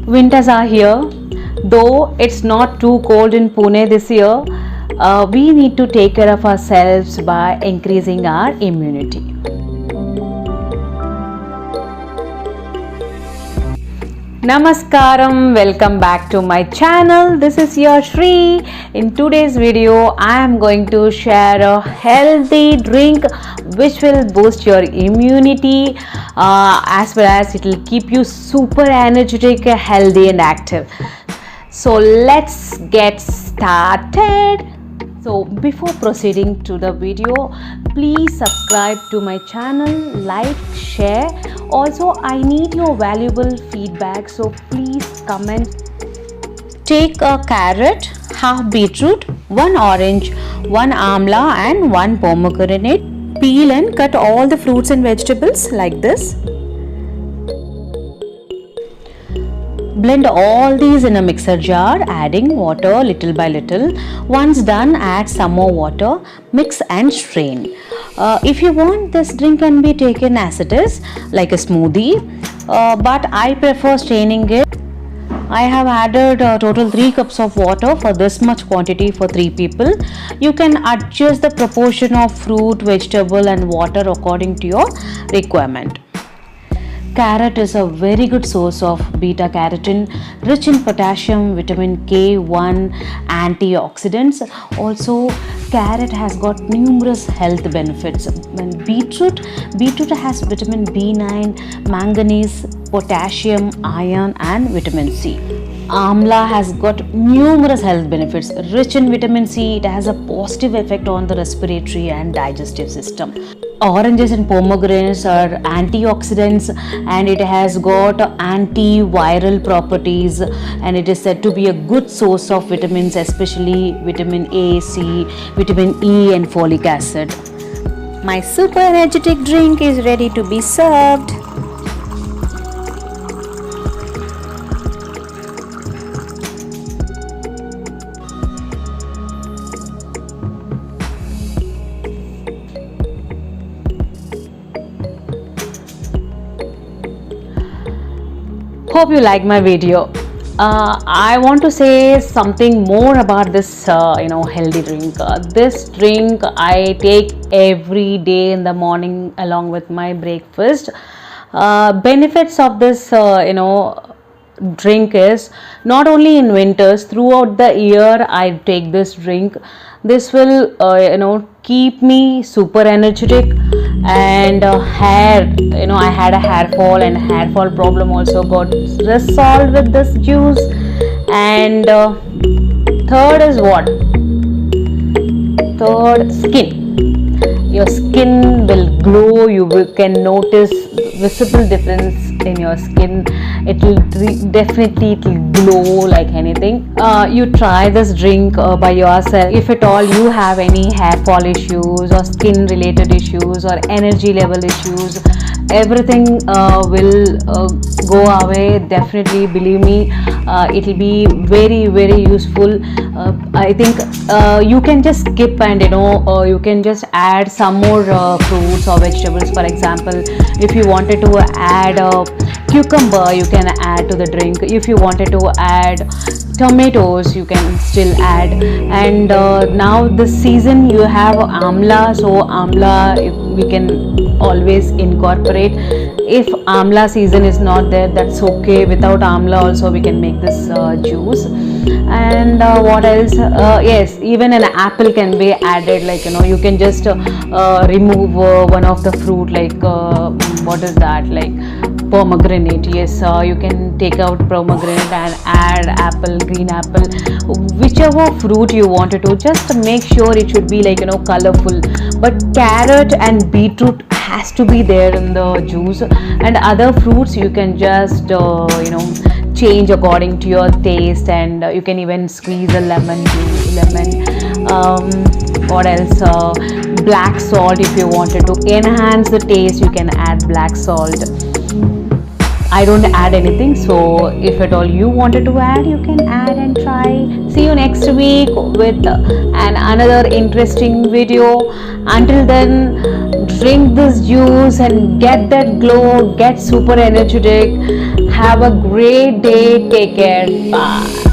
Winters are here. Though it's not too cold in Pune this year, we need to take care of ourselves by increasing our immunity. Namaskaram, welcome back to my channel. This is your Shri. In today's video, I am going to share a healthy drink which will boost your immunity as well as it will keep you super energetic, healthy and active. So let's get started. So before proceeding to the video, please subscribe to my channel, like, share. Also, I need your valuable feedback, so please comment. Take a carrot, half beetroot, one orange, one amla and one pomegranate. Peel and cut all the fruits and vegetables like this. Blend all these in a mixer jar, adding water little by little. Once done, add some more water, mix and strain. If you want, this drink can be taken as it is, like a smoothie, but I prefer straining it. I have added a total 3 cups of water for this much quantity for 3 people. You can adjust the proportion of fruit, vegetable and water according to your requirement. Carrot is a very good source of beta carotene, rich in potassium, vitamin K1, antioxidants. Also, carrot has got numerous health benefits. When beetroot has vitamin B9, manganese, potassium, iron and vitamin C. Amla has got numerous health benefits. Rich in vitamin C, it has a positive effect on the respiratory and digestive system. Oranges and pomegranates are antioxidants and it has got antiviral properties, and it is said to be a good source of vitamins, especially vitamin A, C, vitamin E and folic acid. My super energetic drink is ready to be served. Hope you like my video. I want to say something more about this healthy drink. This drink I take every day in the morning along with my breakfast. Benefits of this drink is not only in winters, throughout the year I take this drink. This will keep me super energetic, and hair, I had a hair fall and hair fall problem also got resolved with this juice. And third is what? Third, skin. Your skin will glow. Can notice visible difference in your skin. It will definitely glow like anything. You try this drink by yourself. If at all you have any hair fall issues or skin related issues or energy level issues, everything will go away. Definitely, believe me, it will be very useful. I think you can just skip and you can just add some more fruits or vegetables. For example, if you wanted to add cucumber, you can add to the drink. If you wanted to add tomatoes, you can still add. And now this season you have amla, so amla we can always incorporate. If amla season is not there, that's okay. Without amla also we can make this juice. And what else? Yes, even an apple can be added. Like you can just remove one of the fruit, like what is that, like pomegranate. Yes, you can take out pomegranate and add apple, green apple, whichever fruit you wanted to. Just make sure it should be like colorful. But carrot and beetroot has to be there in the juice, and other fruits you can just change according to your taste, and you can even squeeze a lemon. What else? Black salt. If you wanted to enhance the taste, you can add black salt. I don't add anything, so if at all you wanted to add, you can add and try. See you next week with another interesting video. Until then, Drink this juice and get that glow, get super energetic. Have a great day. Take care. Bye.